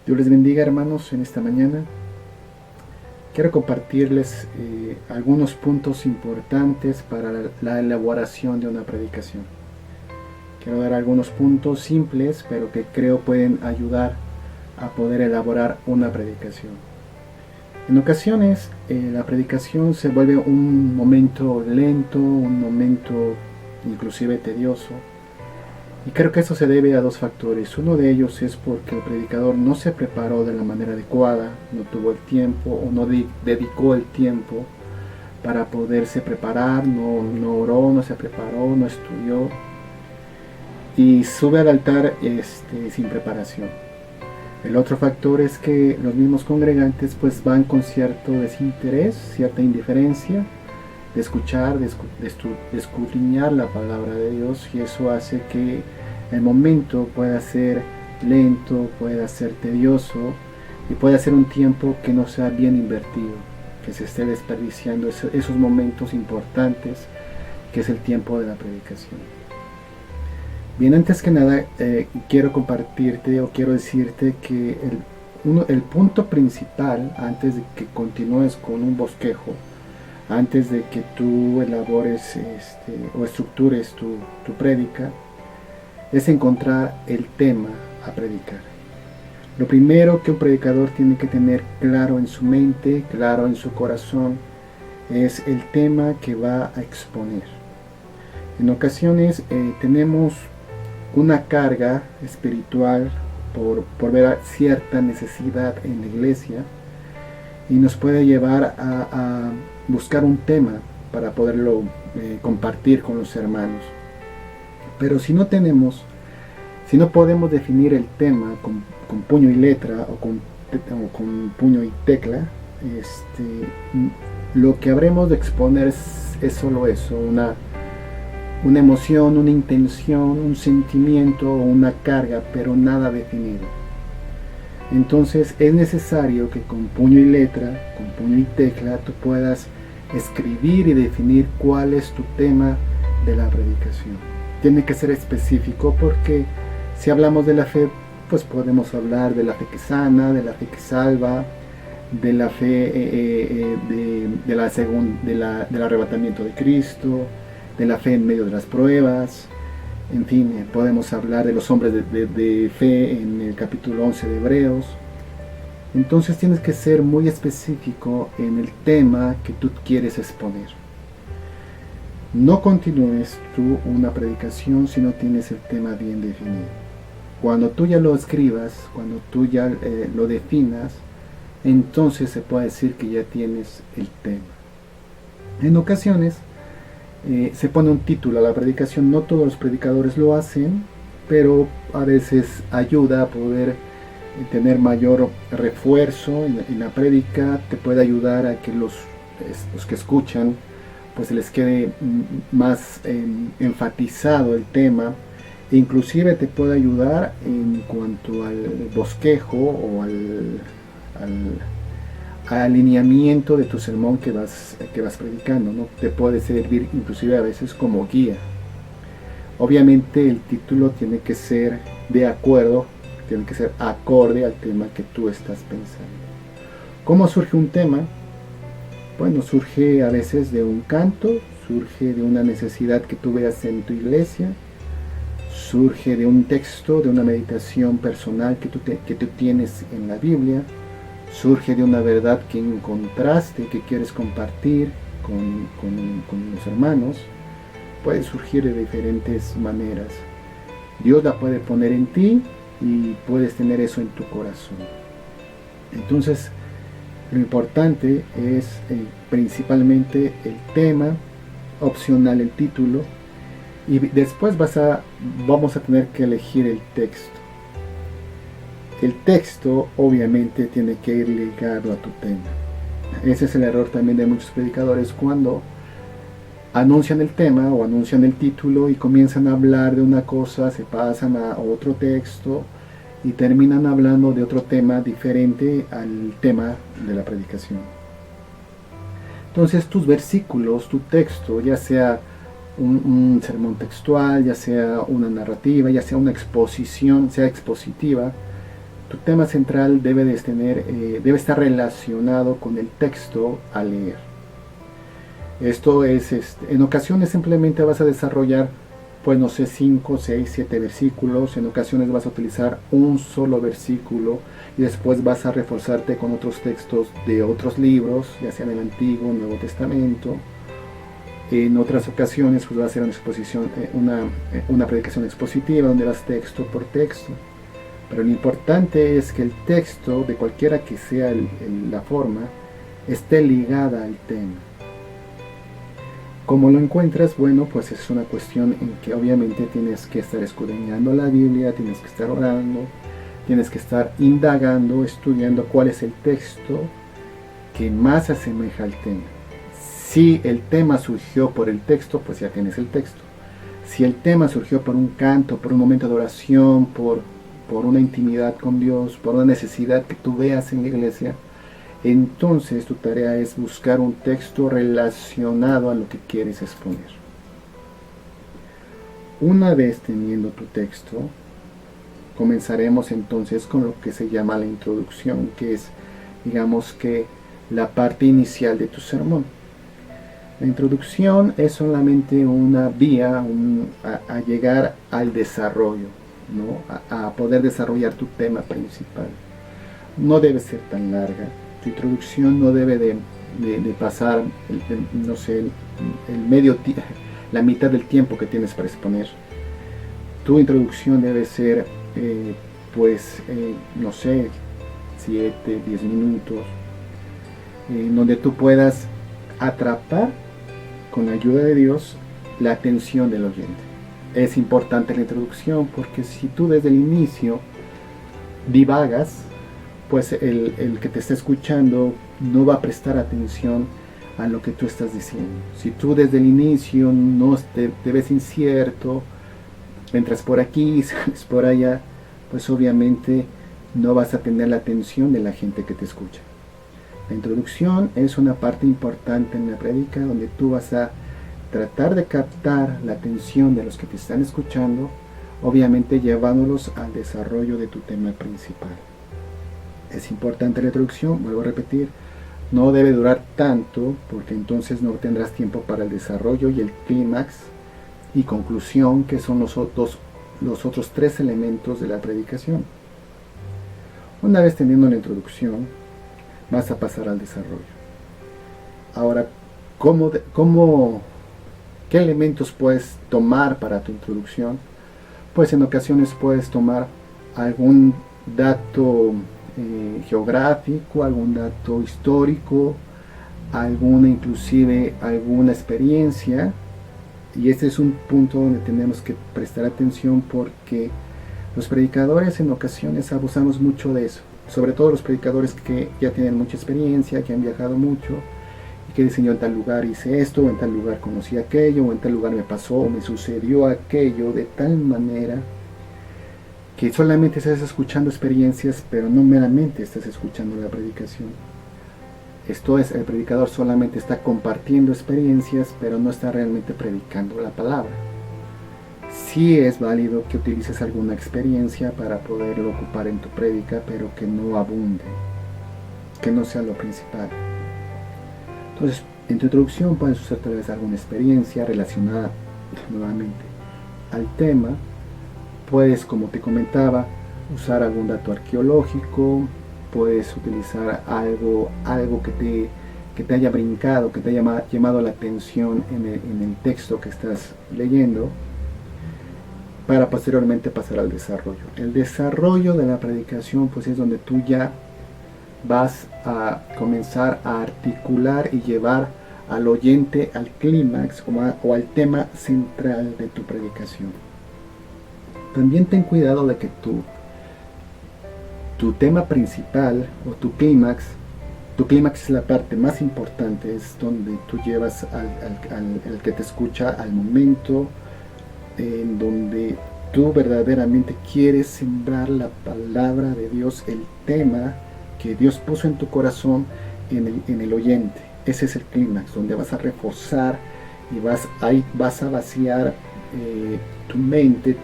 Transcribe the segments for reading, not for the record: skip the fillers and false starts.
Dios les bendiga, hermanos, en esta mañana. Quiero compartirles algunos puntos importantes para la elaboración de una predicación. Quiero dar algunos puntos simples, pero que creo pueden ayudar a poder elaborar una predicación. En ocasiones, la predicación se vuelve un momento lento, un momento inclusive tedioso. Y creo que eso se debe a dos factores. Uno de ellos es porque el predicador no se preparó de la manera adecuada, no tuvo el tiempo o no dedicó el tiempo para poderse preparar, no oró, no se preparó, no estudió y sube al altar sin preparación. El otro factor es que los mismos congregantes pues van con cierto desinterés, cierta indiferencia de escuchar, de escudriñar la palabra de Dios, y eso hace que el momento pueda ser lento, pueda ser tedioso y pueda ser un tiempo que no sea bien invertido, que se esté desperdiciando esos momentos importantes que es el tiempo de la predicación. Bien, antes que nada quiero compartirte o quiero decirte que el punto principal antes de que continúes con un bosquejo, antes de que tú elabores o estructures tu prédica, es encontrar el tema a predicar. Lo primero que un predicador tiene que tener claro en su mente, claro en su corazón, es el tema que va a exponer. En ocasiones tenemos una carga espiritual por ver cierta necesidad en la iglesia y nos puede llevar a buscar un tema para poderlo compartir con los hermanos. Pero si no podemos definir el tema con puño y letra o con puño y tecla, lo que habremos de exponer es solo eso, una emoción, una intención, un sentimiento o una carga, pero nada definido. Entonces es necesario que con puño y letra, con puño y tecla, tú puedas escribir y definir cuál es tu tema de la predicación. Tiene que ser específico, porque si hablamos de la fe, pues podemos hablar de la fe que sana, de la fe que salva, de la fe del arrebatamiento de Cristo, de la fe en medio de las pruebas. En fin, podemos hablar de los hombres de fe en el capítulo 11 de Hebreos. Entonces tienes que ser muy específico en el tema que tú quieres exponer. No continúes tú una predicación si no tienes el tema bien definido. Cuando tú ya lo escribas, cuando tú ya lo definas, entonces se puede decir que ya tienes el tema. En ocasiones se pone un título a la predicación. No todos los predicadores lo hacen, pero a veces ayuda a poder tener mayor refuerzo en la prédica. Te puede ayudar a que los que escuchan pues les quede más enfatizado el tema, e inclusive te puede ayudar en cuanto al bosquejo o al alineamiento de tu sermón que vas predicando, ¿no? Te puede servir inclusive a veces como guía. Obviamente el título tiene que ser de acuerdo, tiene que ser acorde al tema que tú estás pensando. ¿Cómo surge un tema? Bueno, surge a veces de un canto, surge de una necesidad que tú veas en tu iglesia, surge de un texto, de una meditación personal que tú tienes en la Biblia, surge de una verdad que encontraste, que quieres compartir con los hermanos. Puede surgir de diferentes maneras. Dios la puede poner en ti y puedes tener eso en tu corazón. Entonces, lo importante es principalmente el tema, opcional el título, y después vamos a tener que elegir el texto. El texto obviamente tiene que ir ligado a tu tema. Ese es el error también de muchos predicadores, cuando anuncian el tema o anuncian el título y comienzan a hablar de una cosa, se pasan a otro texto y terminan hablando de otro tema diferente al tema de la predicación. Entonces tus versículos, tu texto, ya sea un sermón textual, ya sea una narrativa, ya sea una exposición, sea expositiva, Tu tema central debe estar relacionado con el texto a leer. Esto es, en ocasiones simplemente vas a desarrollar, pues no sé, 5, 6, 7 versículos. En ocasiones vas a utilizar un solo versículo y después vas a reforzarte con otros textos de otros libros, ya sea del Antiguo o Nuevo Testamento. En otras ocasiones pues va a ser una exposición, una predicación expositiva donde vas texto por texto. Pero lo importante es que el texto, de cualquiera que sea la forma, esté ligada al tema. ¿Cómo lo encuentras? Bueno, pues es una cuestión en que obviamente tienes que estar escudriñando la Biblia, tienes que estar orando, tienes que estar indagando, estudiando cuál es el texto que más se asemeja al tema. Si el tema surgió por el texto, pues ya tienes el texto. Si el tema surgió por un canto, por un momento de oración, por una intimidad con Dios, por una necesidad que tú veas en la iglesia, entonces tu tarea es buscar un texto relacionado a lo que quieres exponer. Una vez teniendo tu texto, comenzaremos entonces con lo que se llama la introducción, que es, digamos que, la parte inicial de tu sermón. La introducción es solamente una vía a llegar al desarrollo, ¿no? A poder desarrollar tu tema principal. No debe ser tan larga. Tu introducción no debe de pasar, no sé, la mitad del tiempo que tienes para exponer. Tu introducción debe ser, no sé, 7, 10 minutos, donde tú puedas atrapar, con la ayuda de Dios, la atención del oyente. Es importante la introducción porque si tú desde el inicio divagas, pues el que te está escuchando no va a prestar atención a lo que tú estás diciendo. Si tú desde el inicio no te ves incierto, entras por aquí, sales por allá, pues obviamente no vas a tener la atención de la gente que te escucha. La introducción es una parte importante en la prédica donde tú vas a tratar de captar la atención de los que te están escuchando, obviamente llevándolos al desarrollo de tu tema principal. Es importante la introducción, vuelvo a repetir, no debe durar tanto porque entonces no tendrás tiempo para el desarrollo y el clímax y conclusión, que son los otros 3 elementos de la predicación. Una vez teniendo la introducción, vas a pasar al desarrollo. Ahora, ¿qué elementos puedes tomar para tu introducción? Pues en ocasiones puedes tomar algún dato geográfico, algún dato histórico, inclusive alguna experiencia, y este es un punto donde tenemos que prestar atención porque los predicadores en ocasiones abusamos mucho de eso, sobre todo los predicadores que ya tienen mucha experiencia, que han viajado mucho y que dicen: yo en tal lugar hice esto, o en tal lugar conocí aquello, o en tal lugar me pasó o me sucedió aquello, de tal manera que solamente estás escuchando experiencias, pero no meramente estás escuchando la predicación. Esto es, el predicador solamente está compartiendo experiencias, pero no está realmente predicando la palabra. Sí es válido que utilices alguna experiencia para poderlo ocupar en tu prédica, pero que no abunde, que no sea lo principal. Entonces, en tu introducción puedes usar tal vez alguna experiencia relacionada nuevamente al tema. Puedes, como te comentaba, usar algún dato arqueológico, puedes utilizar algo que te haya brincado, que te haya llamado la atención en el texto que estás leyendo, para posteriormente pasar al desarrollo. El desarrollo de la predicación pues es donde tú ya vas a comenzar a articular y llevar al oyente al clímax o al tema central de tu predicación. También ten cuidado de que tu tema principal o tu clímax es la parte más importante, es donde tú llevas al que te escucha al momento en donde tú verdaderamente quieres sembrar la palabra de Dios, el tema que Dios puso en tu corazón en el oyente. Ese es el clímax, donde vas a reforzar y vas a vaciar tu mente,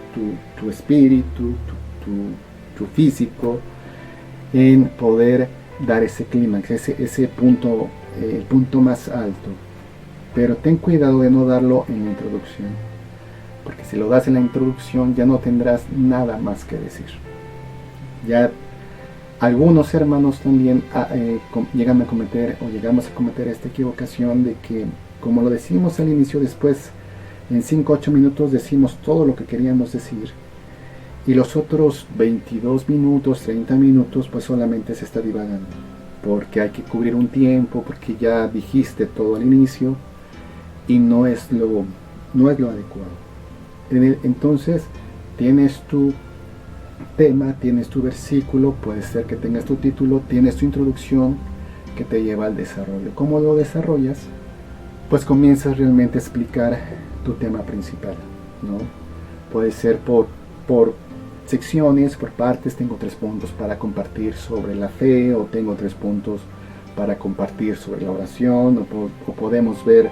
tu espíritu, tu físico, en poder dar ese clímax, ese punto, el punto más alto. Pero ten cuidado de no darlo en la introducción, porque si lo das en la introducción ya no tendrás nada más que decir. Ya algunos hermanos también llegamos a cometer esta equivocación de que, como lo decimos al inicio, después en 5-8 minutos decimos todo lo que queríamos decir, y los otros 22 minutos, 30 minutos, pues solamente se está divagando, porque hay que cubrir un tiempo, porque ya dijiste todo al inicio, y no es lo adecuado. Entonces, tienes tu tema, tienes tu versículo, puede ser que tengas tu título, tienes tu introducción que te lleva al desarrollo. ¿Cómo lo desarrollas? Pues comienzas realmente a explicar tu tema principal, ¿no? Puede ser por secciones, por partes. Tengo 3 puntos para compartir sobre la fe, o tengo 3 puntos para compartir sobre la oración, o podemos ver,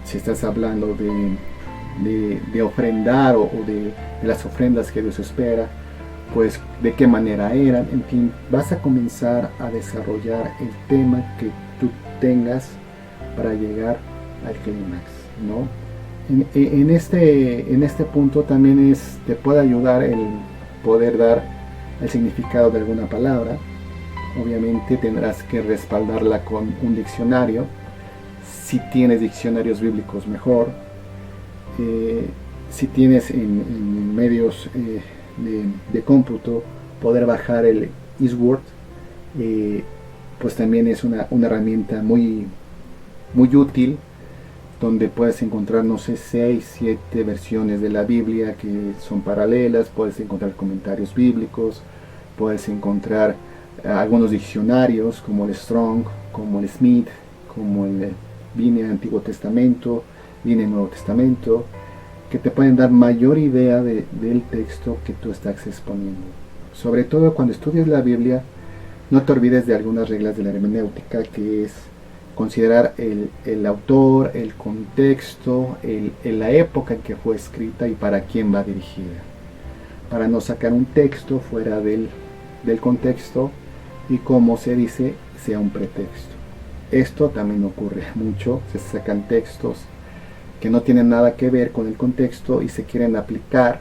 si estás hablando de ofrendar o de las ofrendas que Dios espera, pues de qué manera eran. En fin, vas a comenzar a desarrollar el tema que tú tengas para llegar al clímax, ¿no? En este punto también te puede ayudar el poder dar el significado de alguna palabra. Obviamente tendrás que respaldarla con un diccionario. Si tienes diccionarios bíblicos, mejor. Si tienes en medios de cómputo, poder bajar el Eastword, pues también es una herramienta muy útil, donde puedes encontrar, no sé, 6-7 versiones de la Biblia que son paralelas. Puedes encontrar comentarios bíblicos, puedes encontrar algunos diccionarios como el Strong, como el Smith, como el Vine Antiguo Testamento, Vine Nuevo Testamento, que te pueden dar mayor idea del texto que tú estás exponiendo. Sobre todo cuando estudias la Biblia, no te olvides de algunas reglas de la hermenéutica, que es considerar el autor, el contexto, la época en que fue escrita y para quién va dirigida, para no sacar un texto fuera del contexto y, como se dice, sea un pretexto. Esto también ocurre mucho. Se sacan textos que no tienen nada que ver con el contexto y se quieren aplicar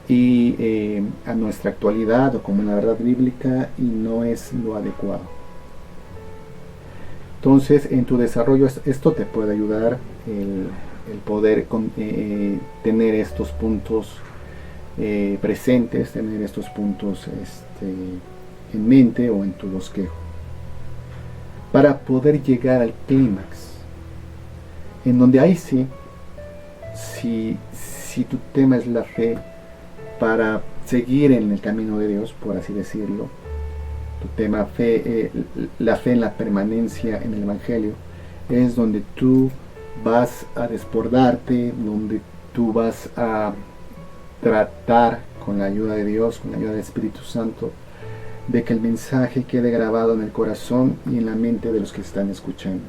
a nuestra actualidad o como una verdad bíblica, y no es lo adecuado. Entonces, en tu desarrollo esto te puede ayudar, el poder tener estos puntos presentes, tener estos puntos en mente o en tu bosquejo, para poder llegar al clímax, en donde ahí sí, si tu tema es la fe, para seguir en el camino de Dios, por así decirlo, tu tema fe, la fe en la permanencia en el Evangelio, es donde tú vas a desbordarte, donde tú vas a tratar, con la ayuda de Dios, con la ayuda del Espíritu Santo, de que el mensaje quede grabado en el corazón y en la mente de los que están escuchando,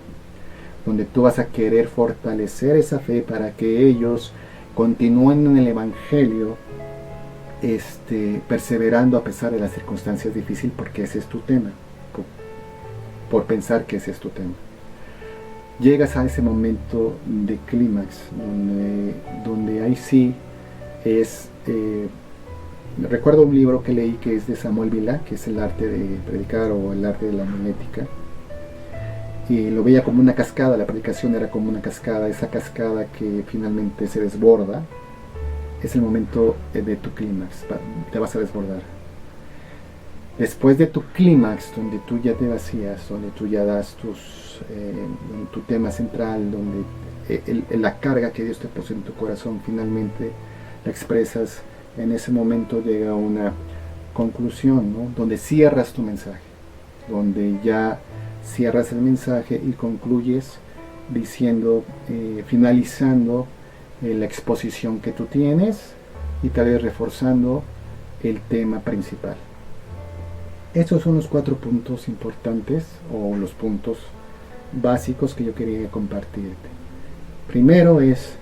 donde tú vas a querer fortalecer esa fe para que ellos continúen en el Evangelio, perseverando a pesar de las circunstancias difíciles, porque ese es tu tema, por pensar que ese es tu tema. Llegas a ese momento de clímax, donde ahí sí es... recuerdo un libro que leí que es de Samuel Vila, que es El arte de predicar o El arte de la homilética, y lo veía como una cascada. La predicación era como una cascada, esa cascada que finalmente se desborda. Es el momento de tu clímax, te vas a desbordar. Después de tu clímax, donde tú ya te vacías, donde tú ya das tu tema central, donde la carga que Dios te puso en tu corazón finalmente la expresas, en ese momento llega una conclusión, ¿no? Donde cierras tu mensaje, donde ya cierras el mensaje y concluyes diciendo, finalizando la exposición que tú tienes, y tal vez reforzando el tema principal. Estos son los 4 puntos importantes, o los puntos básicos que yo quería compartirte. Primero es,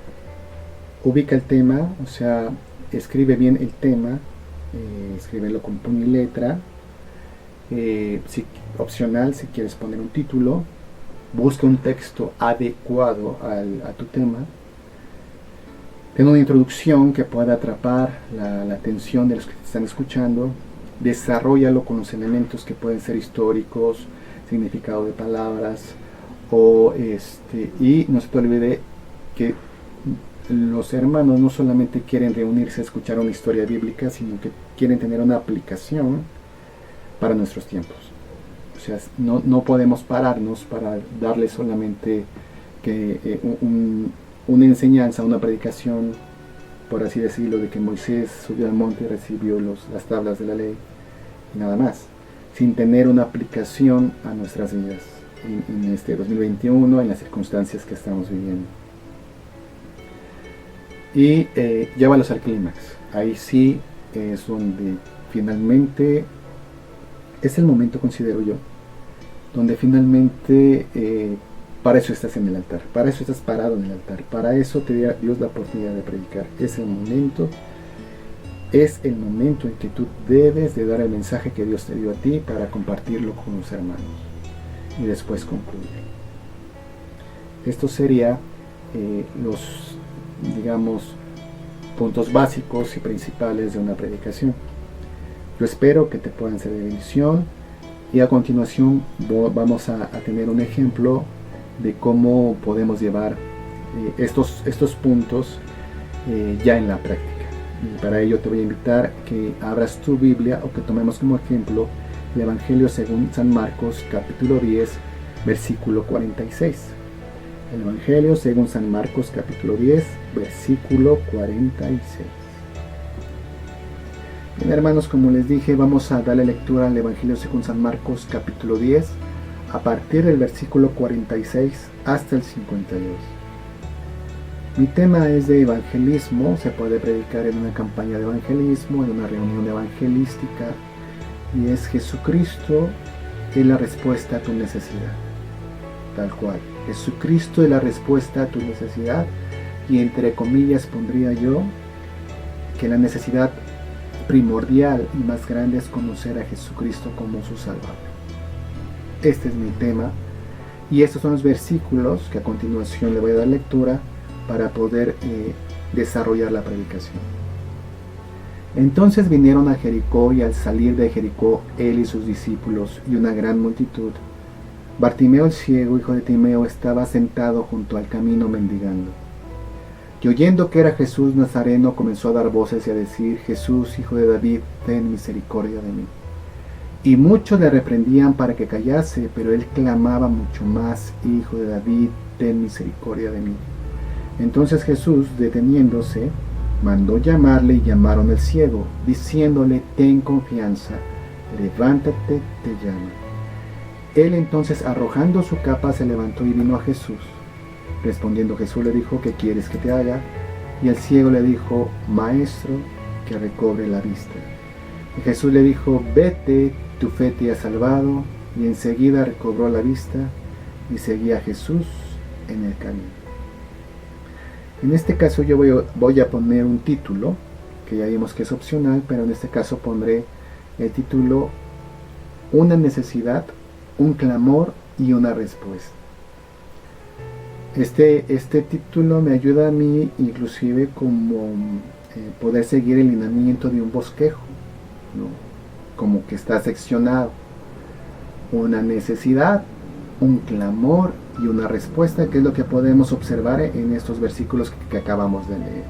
ubica el tema, o sea, escribe bien el tema, escríbelo con puño y letra, Opcional, si quieres poner un título, busca un texto adecuado a tu tema. Ten una introducción que pueda atrapar la atención de los que te están escuchando. Desarróllalo con los elementos que pueden ser históricos, significado de palabras, y no se te olvide que los hermanos no solamente quieren reunirse a escuchar una historia bíblica, sino que quieren tener una aplicación para nuestros tiempos. O sea, no podemos pararnos para darle solamente una enseñanza, una predicación, por así decirlo, de que Moisés subió al monte y recibió las tablas de la ley y nada más, sin tener una aplicación a nuestras vidas en este 2021, en las circunstancias que estamos viviendo. Y llévalos al clímax. Ahí sí es donde finalmente es el momento, considero yo, donde finalmente para eso estás en el altar, para eso estás parado en el altar, para eso te da Dios la oportunidad de predicar. Es el momento en que tú debes de dar el mensaje que Dios te dio a ti para compartirlo con los hermanos y después concluir. Esto sería los, digamos, puntos básicos y principales de una predicación. Yo espero que te puedan ser de bendición, y a continuación vamos a tener un ejemplo de cómo podemos llevar estos puntos ya en la práctica. Y para ello te voy a invitar que abras tu Biblia o que tomemos como ejemplo el Evangelio según San Marcos capítulo 10 versículo 46. El Evangelio según San Marcos capítulo 10 versículo 46. Bien, hermanos, como les dije, vamos a darle lectura al Evangelio según San Marcos capítulo 10 a partir del versículo 46 hasta el 52. Mi tema es de evangelismo. Se puede predicar en una campaña de evangelismo, en una reunión evangelística, y es Jesucristo es la respuesta a tu necesidad, tal cual. Jesucristo es la respuesta a tu necesidad, y entre comillas pondría yo que la necesidad primordial y más grande es conocer a Jesucristo como su Salvador. Este es mi tema, y estos son los versículos que a continuación le voy a dar lectura para poder desarrollar la predicación. Entonces vinieron a Jericó, y al salir de Jericó él y sus discípulos y una gran multitud, Bartimeo el ciego, hijo de Timeo, estaba sentado junto al camino mendigando. Y oyendo que era Jesús Nazareno, comenzó a dar voces y a decir: Jesús, hijo de David, ten misericordia de mí. Y muchos le reprendían para que callase, pero él clamaba mucho más: Hijo de David, ten misericordia de mí. Entonces Jesús, deteniéndose, mandó llamarle, y llamaron al ciego, diciéndole: ten confianza, levántate, te llama. Él entonces, arrojando su capa, se levantó y vino a Jesús. Respondiendo Jesús le dijo: ¿qué quieres que te haga? Y el ciego le dijo: Maestro, que recobre la vista. Y Jesús le dijo: vete, tu fe te ha salvado. Y enseguida recobró la vista y seguía a Jesús en el camino. En este caso yo voy a poner un título, que ya vimos que es opcional, pero en este caso pondré el título: Una necesidad, un clamor y una respuesta. Este título me ayuda a mí inclusive como poder seguir el lineamiento de un bosquejo, ¿no? Como que está seccionado: una necesidad, un clamor y una respuesta, que es lo que podemos observar en estos versículos que acabamos de leer.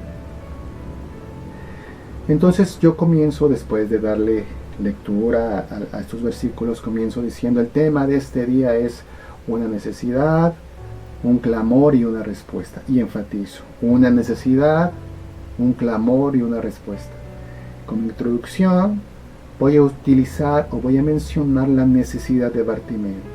Entonces yo comienzo, después de darle lectura a estos versículos, comienzo diciendo: el tema de este día es una necesidad, un clamor y una respuesta. Y enfatizo: una necesidad, un clamor y una respuesta. Como introducción voy a utilizar o voy a mencionar la necesidad de Bartimeo.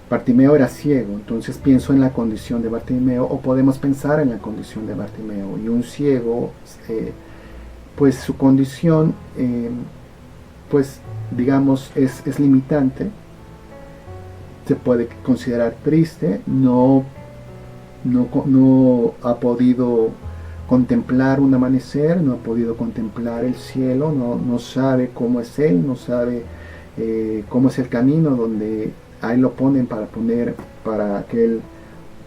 Bartimeo era ciego, entonces pienso en la condición de Bartimeo, o podemos pensar en la condición de Bartimeo. Y un ciego, pues su condición, pues digamos, es limitante. Se puede considerar triste, no ha podido contemplar un amanecer, no ha podido contemplar el cielo, no sabe cómo es él, no sabe cómo es el camino donde ahí lo ponen para que él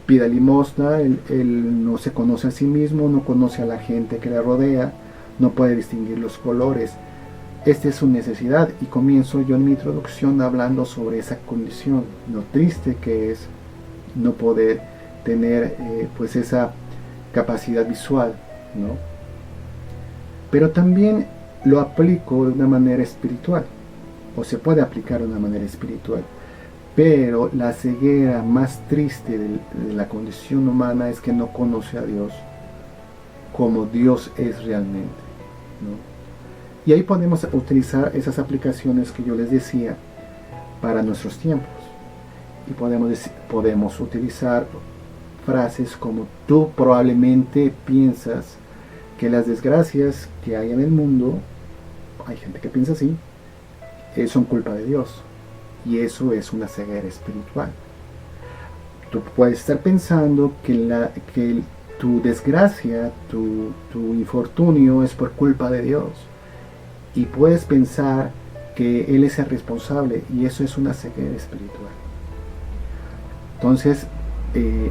pida limosna. Él no se conoce a sí mismo, no conoce a la gente que le rodea, no puede distinguir los colores. Esta es su necesidad, y comienzo yo en mi introducción hablando sobre esa condición, lo triste que es no poder tener pues esa capacidad visual, ¿no? Pero también lo aplico de una manera espiritual, o se puede aplicar de una manera espiritual. Pero la ceguera más triste de la condición humana es que no conoce a Dios como Dios es realmente, ¿no? Y ahí podemos utilizar esas aplicaciones que yo les decía para nuestros tiempos. Y podemos utilizar frases como: tú probablemente piensas que las desgracias que hay en el mundo, hay gente que piensa así, son culpa de Dios. Y eso es una ceguera espiritual. Tú puedes estar pensando que tu desgracia, tu infortunio es por culpa de Dios. Y puedes pensar que Él es el responsable, y eso es una ceguera espiritual. Entonces,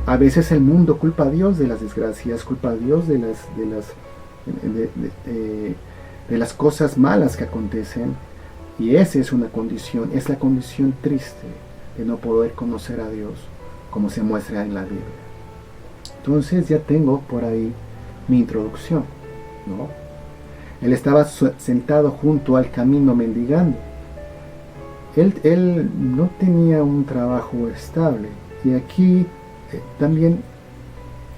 a veces el mundo culpa a Dios de las desgracias, culpa a Dios de las cosas malas que acontecen, y esa es una condición, es la condición triste de no poder conocer a Dios como se muestra en la Biblia. Entonces ya tengo por ahí mi introducción, ¿no? Él estaba sentado junto al camino mendigando. Él no tenía un trabajo estable. Y aquí también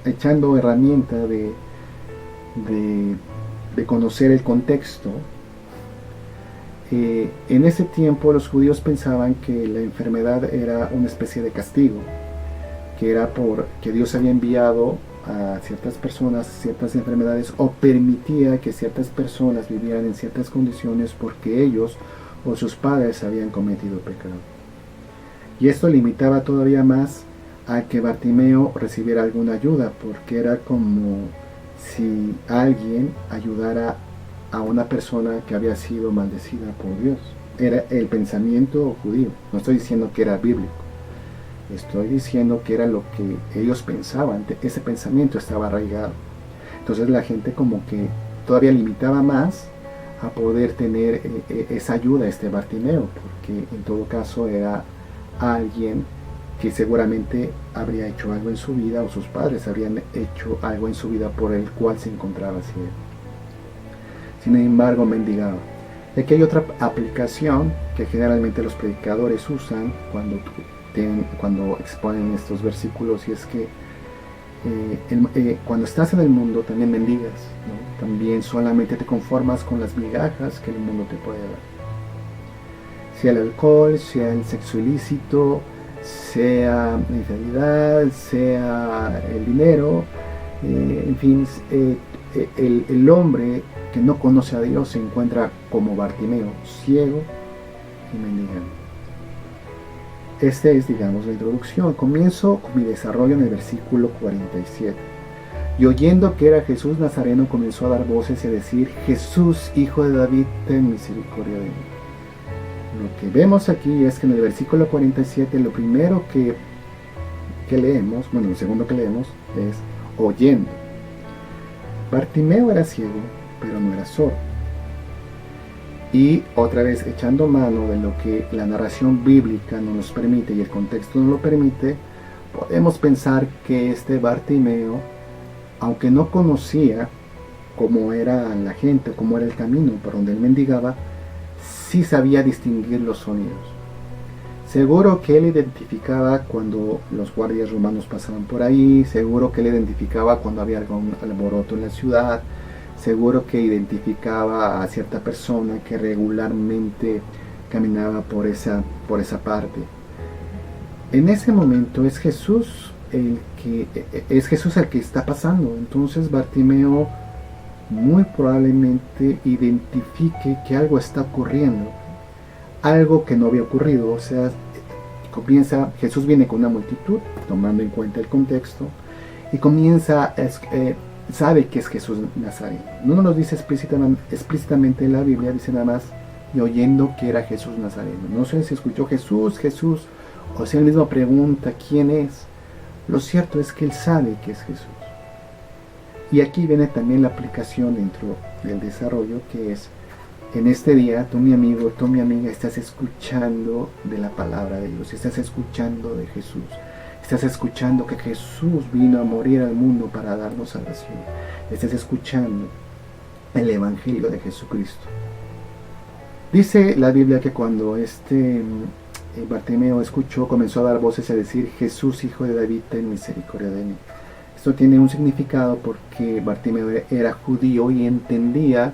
echando herramienta de conocer el contexto. En ese tiempo los judíos pensaban que la enfermedad era una especie de castigo, que era porque Dios había enviado a ciertas personas ciertas enfermedades, o permitía que ciertas personas vivieran en ciertas condiciones porque ellos o sus padres habían cometido pecado. Y esto limitaba todavía más a que Bartimeo recibiera alguna ayuda, porque era como si alguien ayudara a una persona que había sido maldecida por Dios. Era el pensamiento judío. No estoy diciendo que era bíblico, estoy diciendo que era lo que ellos pensaban. Ese pensamiento estaba arraigado. Entonces la gente como que todavía limitaba más a poder tener esa ayuda, este Bartimeo, porque en todo caso era alguien que seguramente habría hecho algo en su vida, o sus padres habrían hecho algo en su vida por el cual se encontraba ciego. Sin embargo, mendigaba. Y aquí hay otra aplicación que generalmente los predicadores usan cuando exponen estos versículos, y es que cuando estás en el mundo también mendigas, ¿no? También solamente te conformas con las migajas que el mundo te puede dar. Sea el alcohol, sea el sexo ilícito, sea la infidelidad, sea el dinero, en fin, el hombre que no conoce a Dios se encuentra como Bartimeo, ciego y mendigando. Esta es, digamos, la introducción. Comienzo con mi desarrollo en el versículo 47. Y oyendo que era Jesús Nazareno, comenzó a dar voces y a decir: Jesús, hijo de David, ten misericordia de mí. Lo que vemos aquí es que en el versículo 47 lo primero que leemos, bueno, lo segundo que leemos es oyendo. Bartimeo era ciego, pero no era sordo. Y otra vez, echando mano de lo que la narración bíblica no nos permite y el contexto no lo permite, podemos pensar que este Bartimeo, aunque no conocía cómo era la gente, cómo era el camino por donde él mendigaba, sí sabía distinguir los sonidos. Seguro que él identificaba cuando los guardias romanos pasaban por ahí, seguro que él identificaba cuando había algún alboroto en la ciudad, seguro que identificaba a cierta persona que regularmente caminaba por esa parte. En ese momento es Jesús el que está pasando. Entonces Bartimeo muy probablemente identifique que algo está ocurriendo, algo que no había ocurrido. O sea, Jesús viene con una multitud, tomando en cuenta el contexto, y sabe que es Jesús Nazareno. No nos lo dice explícitamente en la Biblia, dice nada más y oyendo que era Jesús Nazareno. No sé si escuchó Jesús, Jesús, o si él mismo pregunta quién es. Lo cierto es que él sabe que es Jesús. Y aquí viene también la aplicación dentro del desarrollo, que es, en este día, tú mi amigo, tú mi amiga, estás escuchando de la palabra de Dios, estás escuchando de Jesús, estás escuchando que Jesús vino a morir al mundo para darnos salvación, estás escuchando el Evangelio de Jesucristo. Dice la Biblia que cuando Bartimeo escuchó, comenzó a dar voces y a decir: Jesús, hijo de David, ten misericordia de mí. Esto tiene un significado porque Bartimeo era judío y entendía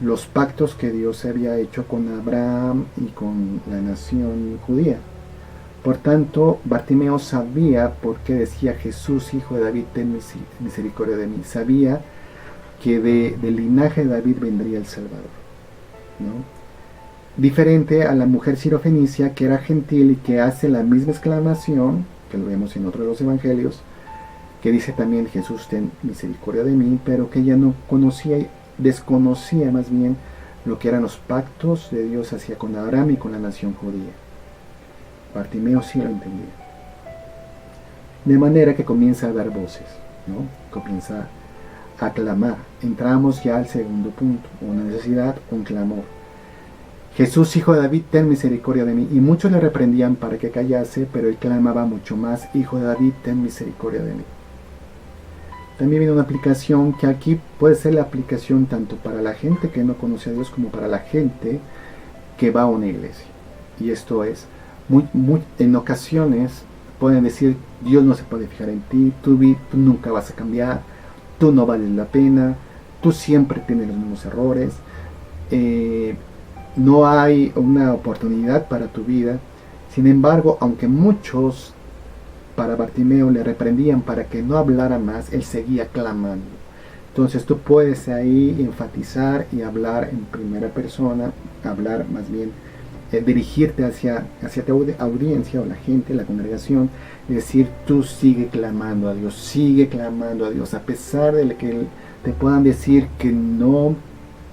los pactos que Dios había hecho con Abraham y con la nación judía. Por tanto, Bartimeo sabía por qué decía: Jesús, hijo de David, ten misericordia de mí. Sabía que del linaje de David vendría el Salvador, ¿no? Diferente a la mujer sirofenicia, que era gentil y que hace la misma exclamación, que lo vemos en otro de los evangelios, que dice también: Jesús, ten misericordia de mí, pero que ella no conocía, desconocía más bien lo que eran los pactos de Dios hacia con Abraham y con la nación judía. Bartimeo sí lo entendía. De manera que comienza a dar voces, ¿no? Comienza a clamar. Entramos ya al segundo punto: una necesidad, un clamor. Jesús, hijo de David, ten misericordia de mí. Y muchos le reprendían para que callase, pero él clamaba mucho más: Hijo de David, ten misericordia de mí. También viene una aplicación que aquí puede ser la aplicación tanto para la gente que no conoce a Dios como para la gente que va a una iglesia. Y esto es, en ocasiones pueden decir: Dios no se puede fijar en ti, tú nunca vas a cambiar, tú no vales la pena, tú siempre tienes los mismos errores, no hay una oportunidad para tu vida. Sin embargo, aunque muchos para Bartimeo le reprendían para que no hablara más, él seguía clamando. Entonces tú puedes ahí enfatizar y hablar en primera persona, hablar más bien, dirigirte hacia tu audiencia o la gente, la congregación, y decir: tú sigue clamando a Dios, a pesar de que te puedan decir que no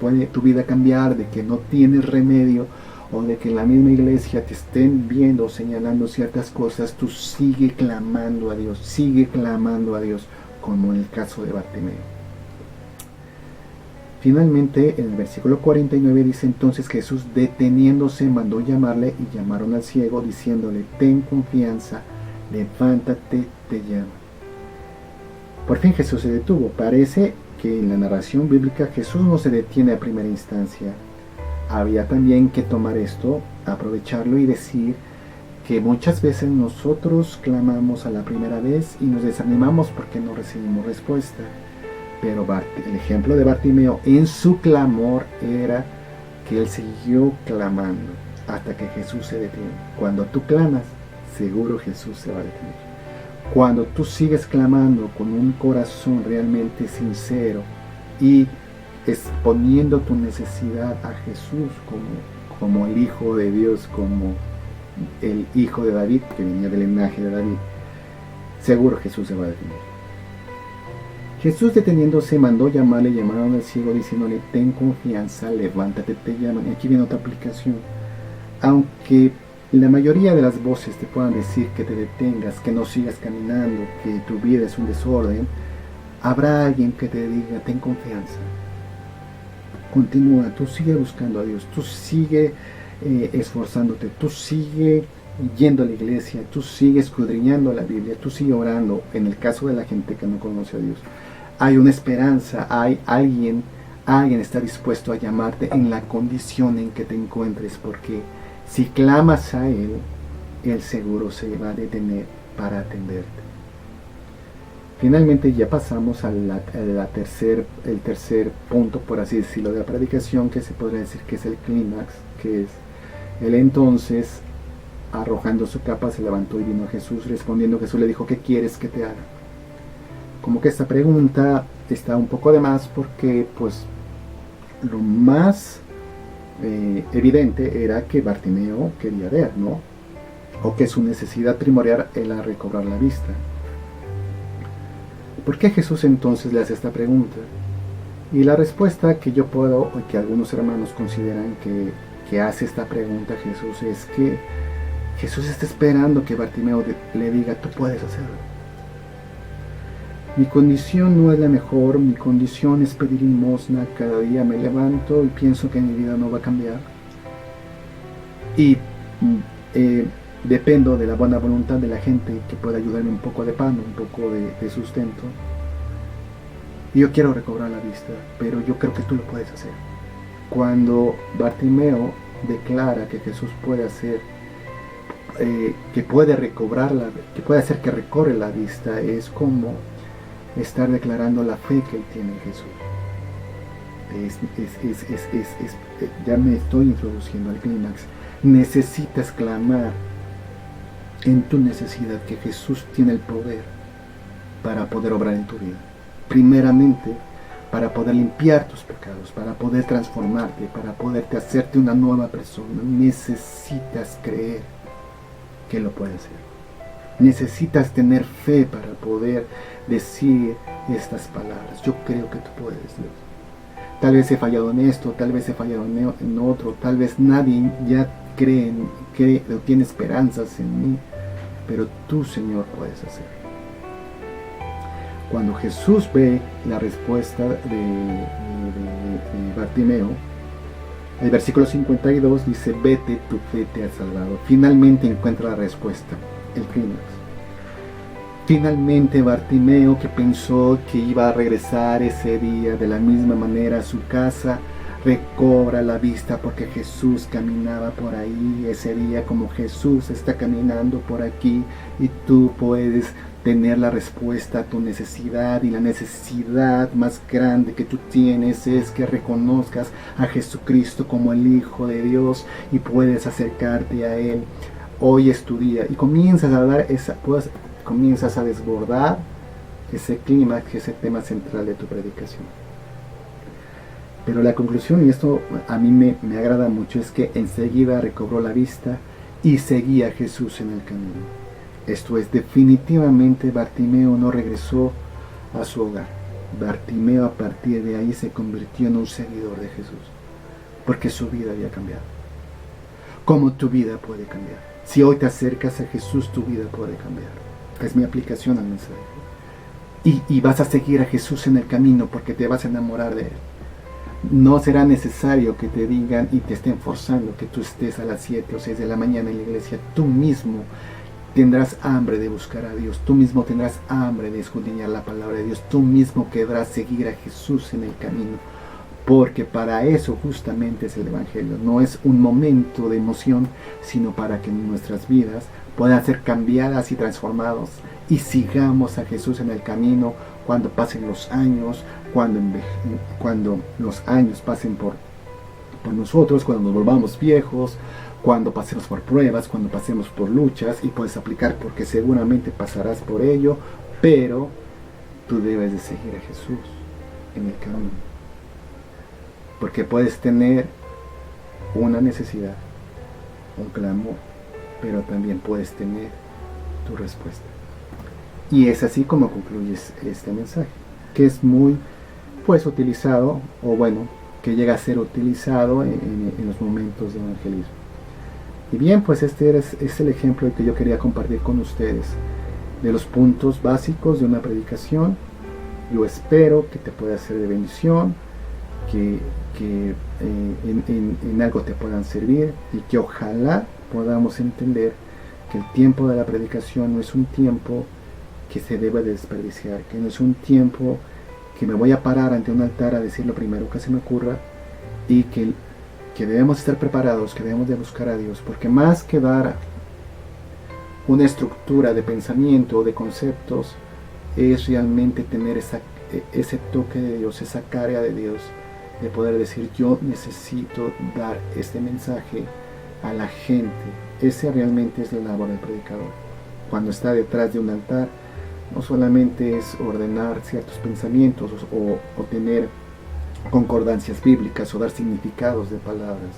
puede tu vida cambiar, de que no tienes remedio, o de que en la misma iglesia te estén viendo, señalando ciertas cosas, tú sigue clamando a Dios, como en el caso de Bartimeo. Finalmente, en el versículo 49 dice: entonces Jesús, deteniéndose, mandó llamarle, y llamaron al ciego, diciéndole: ten confianza, levántate, te llama. Por fin Jesús se detuvo. Parece que en la narración bíblica Jesús no se detiene a primera instancia. Había también que tomar esto, aprovecharlo y decir que muchas veces nosotros clamamos a la primera vez y nos desanimamos porque no recibimos respuesta. Pero el ejemplo de Bartimeo en su clamor era que él siguió clamando hasta que Jesús se detiene. Cuando tú clamas, seguro Jesús se va a detener. Cuando tú sigues clamando con un corazón realmente sincero y exponiendo tu necesidad a Jesús como el Hijo de Dios, como el Hijo de David, que venía del linaje de David, seguro Jesús se va a detener. Jesús, deteniéndose, mandó llamarle, y llamaron al ciego diciéndole: ten confianza, levántate, te llaman. Y aquí viene otra aplicación. Aunque la mayoría de las voces te puedan decir que te detengas, que no sigas caminando, que tu vida es un desorden, habrá alguien que te diga: ten confianza, continúa, tú sigue buscando a Dios, tú sigue esforzándote, tú sigue yendo a la iglesia, tú sigue escudriñando la Biblia, tú sigue orando. En el caso de la gente que no conoce a Dios, hay una esperanza, hay alguien está dispuesto a llamarte en la condición en que te encuentres, porque si clamas a Él seguro se va a detener para atenderte. Finalmente ya pasamos al tercer punto, por así decirlo, de la predicación, que se podría decir que es el clímax, que es: él entonces, arrojando su capa, se levantó y vino a Jesús. Respondiendo, Jesús le dijo: ¿qué quieres que te haga? Como que esta pregunta está un poco de más, porque pues lo más evidente era que Bartimeo quería ver, ¿no? O que su necesidad primordial era recobrar la vista. ¿Por qué Jesús entonces le hace esta pregunta? Y la respuesta que yo puedo, o que algunos hermanos consideran que hace esta pregunta a Jesús, es que Jesús está esperando que Bartimeo le diga, tú puedes hacerlo. Mi condición no es la mejor, mi condición es pedir limosna, cada día me levanto y pienso que mi vida no va a cambiar. Y dependo de la buena voluntad de la gente que pueda ayudarme un poco de pan, un poco de sustento. Y yo quiero recobrar la vista, pero yo creo que tú lo puedes hacer. Cuando Bartimeo declara que Jesús puede hacer, que puede recobrarla, que puede hacer que recobre la vista, es como estar declarando la fe que él tiene en Jesús. Ya me estoy introduciendo al clímax. Necesitas clamar en tu necesidad que Jesús tiene el poder para poder obrar en tu vida. Primeramente, para poder limpiar tus pecados, para poder transformarte, para poderte hacerte una nueva persona. Necesitas creer que lo puedes hacer. Necesitas tener fe para poder decir estas palabras. Yo creo que tú puedes, Dios. Tal vez he fallado en esto, tal vez he fallado en otro, tal vez nadie ya cree o tiene esperanzas en mí, pero tú, Señor, puedes hacer. Cuando Jesús ve la respuesta de Bartimeo, el versículo 52 dice, vete, tu fe te ha salvado. Finalmente encuentra la respuesta, el clímax. Finalmente Bartimeo, que pensó que iba a regresar ese día de la misma manera a su casa, recobra la vista porque Jesús caminaba por ahí ese día como Jesús está caminando por aquí, y tú puedes tener la respuesta a tu necesidad. Y la necesidad más grande que tú tienes es que reconozcas a Jesucristo como el Hijo de Dios y puedes acercarte a Él. Hoy es tu día y comienzas a dar comienzas a desbordar ese clímax, ese tema central de tu predicación. Pero la conclusión, y esto a mí me agrada mucho, es que enseguida recobró la vista y seguía a Jesús en el camino. Esto es, definitivamente Bartimeo no regresó a su hogar. Bartimeo a partir de ahí se convirtió en un seguidor de Jesús, porque su vida había cambiado. ¿Cómo tu vida puede cambiar? Si hoy te acercas a Jesús, tu vida puede cambiar. Es mi aplicación al mensaje. Y vas a seguir a Jesús en el camino porque te vas a enamorar de Él. No será necesario que te digan y te estén forzando que tú estés a las 7 o 6 de la mañana en la iglesia. Tú mismo tendrás hambre de buscar a Dios. Tú mismo tendrás hambre de escudriñar la palabra de Dios. Tú mismo querrás seguir a Jesús en el camino. Porque para eso justamente es el Evangelio. No es un momento de emoción, sino para que nuestras vidas puedan ser cambiadas y transformadas y sigamos a Jesús en el camino cuando pasen los años, cuando los años pasen por nosotros, cuando nos volvamos viejos, cuando pasemos por pruebas, cuando pasemos por luchas. Y puedes aplicar porque seguramente pasarás por ello, pero tú debes de seguir a Jesús en el camino, porque puedes tener una necesidad, un clamor, pero también puedes tener tu respuesta. Y es así como concluyes este mensaje, que es muy utilizado, o bueno, que llega a ser utilizado en los momentos de evangelismo. Y bien, pues este es el ejemplo que yo quería compartir con ustedes, de los puntos básicos de una predicación. Yo espero que te pueda ser de bendición, que en algo te puedan servir, y que ojalá podamos entender que el tiempo de la predicación no es un tiempo que se debe de desperdiciar, que no es un tiempo que me voy a parar ante un altar a decir lo primero que se me ocurra, y que debemos estar preparados, que debemos de buscar a Dios, porque más que dar una estructura de pensamiento o de conceptos, es realmente tener ese toque de Dios, esa carga de Dios, de poder decir, yo necesito dar este mensaje a la gente. Ese realmente es la labor del predicador. Cuando está detrás de un altar, no solamente es ordenar ciertos pensamientos o tener concordancias bíblicas o dar significados de palabras,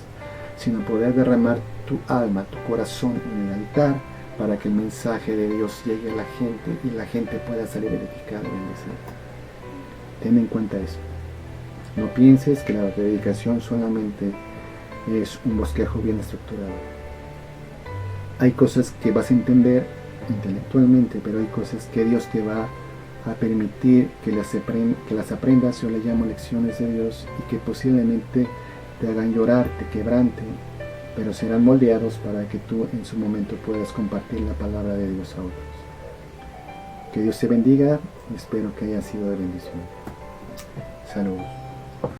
sino poder derramar tu alma, tu corazón en el altar, para que el mensaje de Dios llegue a la gente y la gente pueda salir edificada y bendecida. Ten en cuenta eso. No pienses que la predicación solamente es un bosquejo bien estructurado. Hay cosas que vas a entender intelectualmente, pero hay cosas que Dios te va a permitir que las aprendas. Yo le llamo lecciones de Dios, y que posiblemente te hagan llorar, te quebranten, pero serán moldeados para que tú en su momento puedas compartir la palabra de Dios a otros. Que Dios te bendiga y espero que haya sido de bendición. Saludos.